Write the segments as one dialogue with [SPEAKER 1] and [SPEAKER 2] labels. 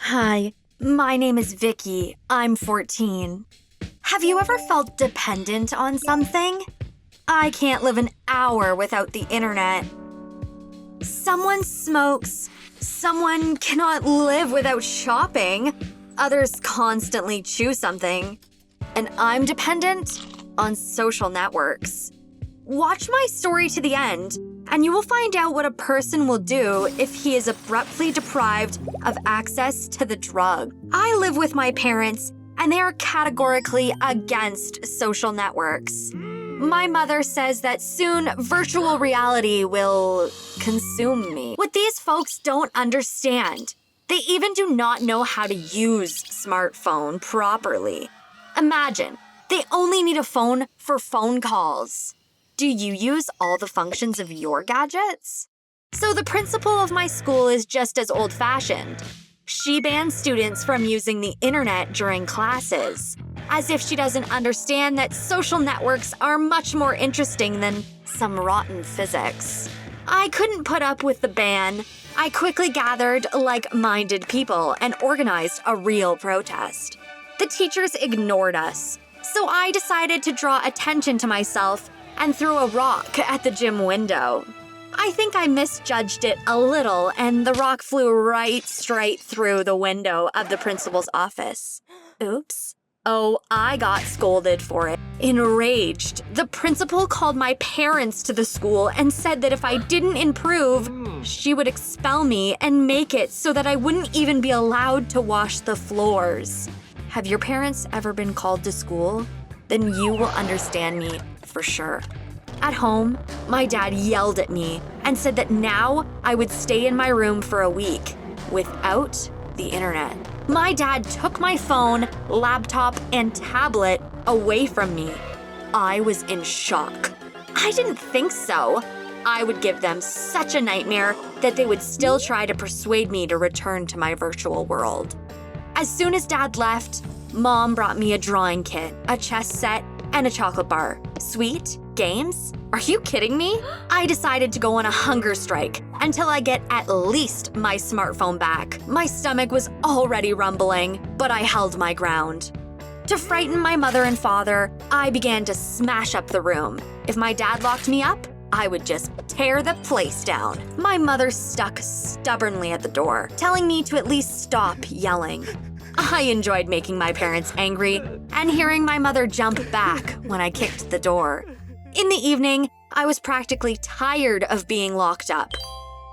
[SPEAKER 1] Hi, my name is Vicky. I'm 14. Have you ever felt dependent on something? I can't live an hour without the internet. Someone smokes. Someone cannot live without shopping. Others constantly chew something. And I'm dependent on social networks. Watch my story to the end, and you will find out what a person will do if he is abruptly deprived of access to the drug. I live with my parents, and they are categorically against social networks. My mother says that soon virtual reality will consume me. What these folks don't understand, they even do not know how to use smartphone properly. Imagine, they only need a phone for phone calls. Do you use all the functions of your gadgets? So the principal of my school is just as old-fashioned. She bans students from using the internet during classes, as if she doesn't understand that social networks are much more interesting than some rotten physics. I couldn't put up with the ban. I quickly gathered like-minded people and organized a real protest. The teachers ignored us, so I decided to draw attention to myself and threw a rock at the gym window. I think I misjudged it a little, and the rock flew right straight through the window of the principal's office. Oops. Oh, I got scolded for it. Enraged, the principal called my parents to the school and said that if I didn't improve, she would expel me and make it so that I wouldn't even be allowed to wash the floors. Have your parents ever been called to school? Then you will understand me for sure. At home, my dad yelled at me and said that now I would stay in my room for a week without the internet. My dad took my phone, laptop, and tablet away from me. I was in shock. I didn't think so. I would give them such a nightmare that they would still try to persuade me to return to my virtual world. As soon as Dad left, Mom brought me a drawing kit, a chess set, and a chocolate bar. Sweet? Games? Are you kidding me? I decided to go on a hunger strike until I get at least my smartphone back. My stomach was already rumbling, but I held my ground. To frighten my mother and father, I began to smash up the room. If my dad locked me up, I would just tear the place down. My mother stuck stubbornly at the door, telling me to at least stop yelling. I enjoyed making my parents angry and hearing my mother jump back when I kicked the door. In the evening, I was practically tired of being locked up.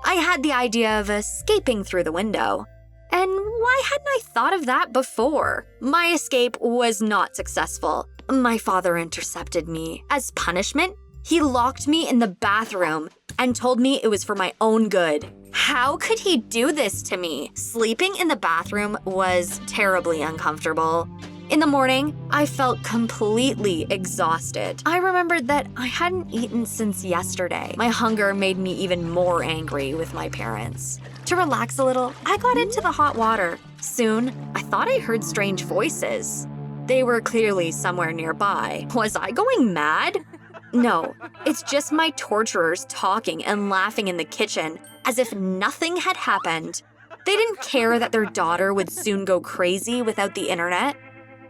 [SPEAKER 1] I had the idea of escaping through the window. And why hadn't I thought of that before? My escape was not successful. My father intercepted me. As punishment, he locked me in the bathroom and told me it was for my own good. How could he do this to me? Sleeping in the bathroom was terribly uncomfortable. In the morning, I felt completely exhausted. I remembered that I hadn't eaten since yesterday. My hunger made me even more angry with my parents. To relax a little, I got into the hot water. Soon, I thought I heard strange voices. They were clearly somewhere nearby. Was I going mad? No, it's just my torturers talking and laughing in the kitchen as if nothing had happened. They didn't care that their daughter would soon go crazy without the internet.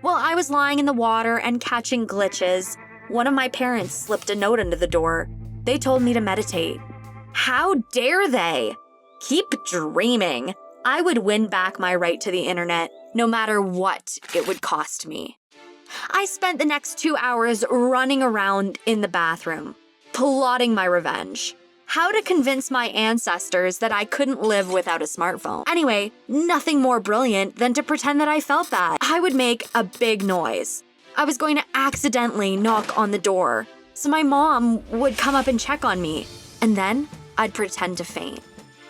[SPEAKER 1] While I was lying in the water and catching glitches, one of my parents slipped a note under the door. They told me to meditate. How dare they? Keep dreaming. I would win back my right to the internet, no matter what it would cost me. I spent the next 2 hours running around in the bathroom, plotting my revenge. How to convince my ancestors that I couldn't live without a smartphone. Anyway, nothing more brilliant than to pretend that I felt that. I would make a big noise. I was going to accidentally knock on the door, so my mom would come up and check on me, and then I'd pretend to faint.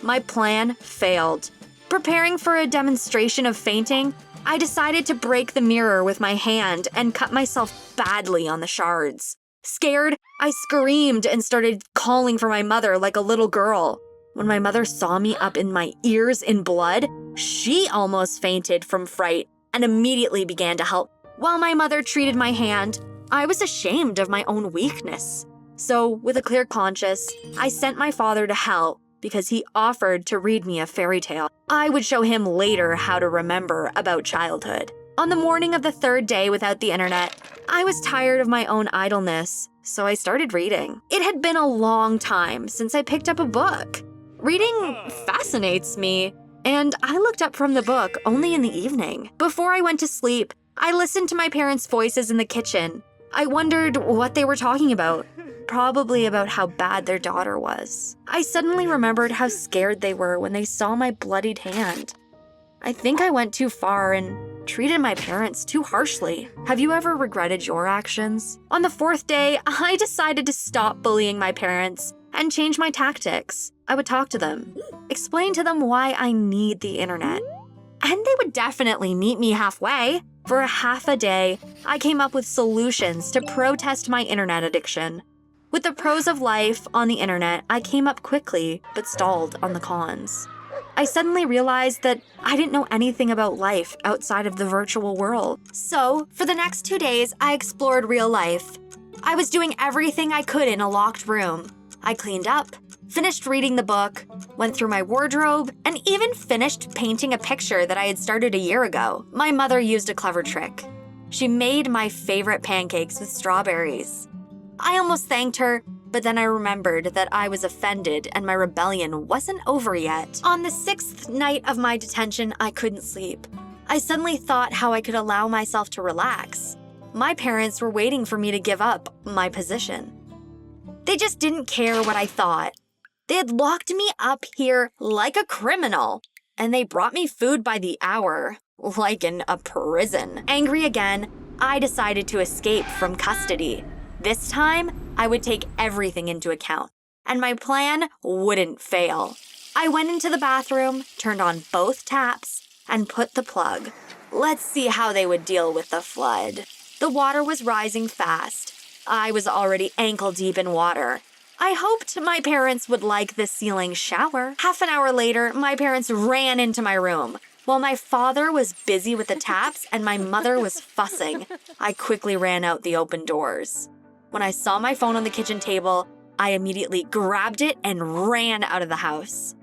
[SPEAKER 1] My plan failed. Preparing for a demonstration of fainting, I decided to break the mirror with my hand and cut myself badly on the shards. Scared, I screamed and started calling for my mother like a little girl. When my mother saw me up in my ears in blood, she almost fainted from fright and immediately began to help. While my mother treated my hand, I was ashamed of my own weakness. So, with a clear conscience, I sent my father to hell because he offered to read me a fairy tale. I would show him later how to remember about childhood. On the morning of the third day without the internet, I was tired of my own idleness, so I started reading. It had been a long time since I picked up a book. Reading fascinates me, and I looked up from the book only in the evening. Before I went to sleep, I listened to my parents' voices in the kitchen. I wondered what they were talking about. Probably about how bad their daughter was. I suddenly remembered how scared they were when they saw my bloodied hand. I think I went too far and treated my parents too harshly. Have you ever regretted your actions? On the fourth day, I decided to stop bullying my parents and change my tactics. I would talk to them, explain to them why I need the internet. And they would definitely meet me halfway. For half a day, I came up with solutions to protest my internet addiction. With the pros of life on the internet, I came up quickly, but stalled on the cons. I suddenly realized that I didn't know anything about life outside of the virtual world. So, for the next 2 days, I explored real life. I was doing everything I could in a locked room. I cleaned up, finished reading the book, went through my wardrobe, and even finished painting a picture that I had started a year ago. My mother used a clever trick. She made my favorite pancakes with strawberries. I almost thanked her, but then I remembered that I was offended and my rebellion wasn't over yet. On the 6th night of my detention, I couldn't sleep. I suddenly thought how I could allow myself to relax. My parents were waiting for me to give up my position. They just didn't care what I thought. They had locked me up here like a criminal, and they brought me food by the hour, like in a prison. Angry again, I decided to escape from custody. This time, I would take everything into account, and my plan wouldn't fail. I went into the bathroom, turned on both taps, and put the plug. Let's see how they would deal with the flood. The water was rising fast. I was already ankle-deep in water. I hoped my parents would like the ceiling shower. Half an hour later, my parents ran into my room. While my father was busy with the taps and my mother was fussing, I quickly ran out the open doors. When I saw my phone on the kitchen table, I immediately grabbed it and ran out of the house.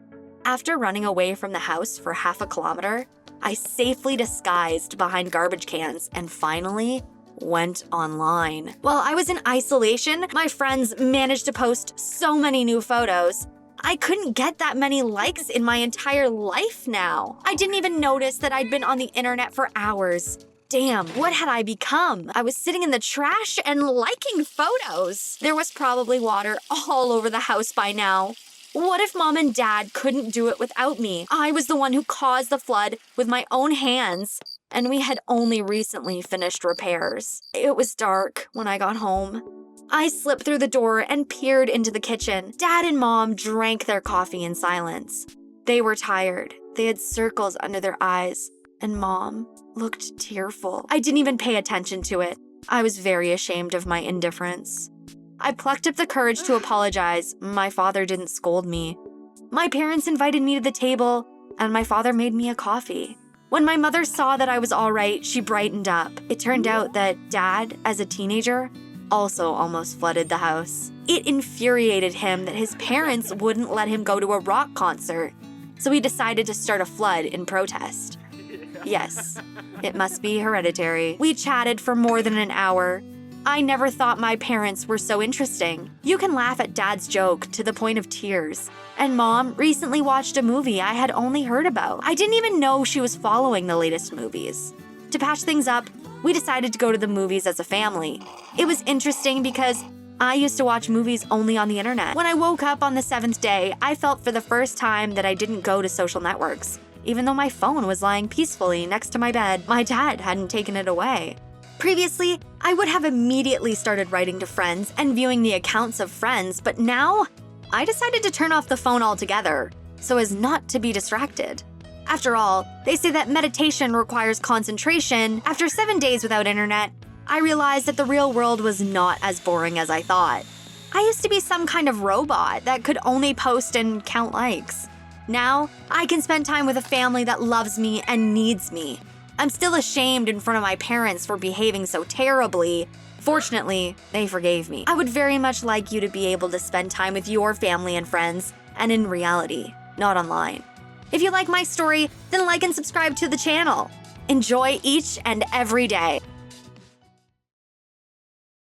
[SPEAKER 1] After running away from the house for half a kilometer, I safely disguised behind garbage cans and finally went online. While I was in isolation, my friends managed to post so many new photos. I couldn't get that many likes in my entire life now. I didn't even notice that I'd been on the internet for hours. Damn, what had I become? I was sitting in the trash and liking photos. There was probably water all over the house by now. What if Mom and Dad couldn't do it without me? I was the one who caused the flood with my own hands, and we had only recently finished repairs. It was dark when I got home. I slipped through the door and peered into the kitchen. Dad and Mom drank their coffee in silence. They were tired. They had circles under their eyes, and Mom looked tearful. I didn't even pay attention to it. I was very ashamed of my indifference. I plucked up the courage to apologize. My father didn't scold me. My parents invited me to the table, and my father made me a coffee. When my mother saw that I was all right, she brightened up. It turned out that Dad, as a teenager, also almost flooded the house. It infuriated him that his parents wouldn't let him go to a rock concert, so he decided to start a flood in protest. Yes, it must be hereditary. We chatted for more than an hour. I never thought my parents were so interesting. You can laugh at Dad's joke to the point of tears. And Mom recently watched a movie I had only heard about. I didn't even know she was following the latest movies. To patch things up, we decided to go to the movies as a family. It was interesting because I used to watch movies only on the internet. When I woke up on the 7th day, I felt for the first time that I didn't go to social networks. Even though my phone was lying peacefully next to my bed, my dad hadn't taken it away. Previously, I would have immediately started writing to friends and viewing the accounts of friends, but now I decided to turn off the phone altogether so as not to be distracted. After all, they say that meditation requires concentration. After 7 days without internet, I realized that the real world was not as boring as I thought. I used to be some kind of robot that could only post and count likes. Now, I can spend time with a family that loves me and needs me. I'm still ashamed in front of my parents for behaving so terribly. Fortunately, they forgave me. I would very much like you to be able to spend time with your family and friends. and in reality, not online. If you like my story, then like and subscribe to the channel. Enjoy each and every day.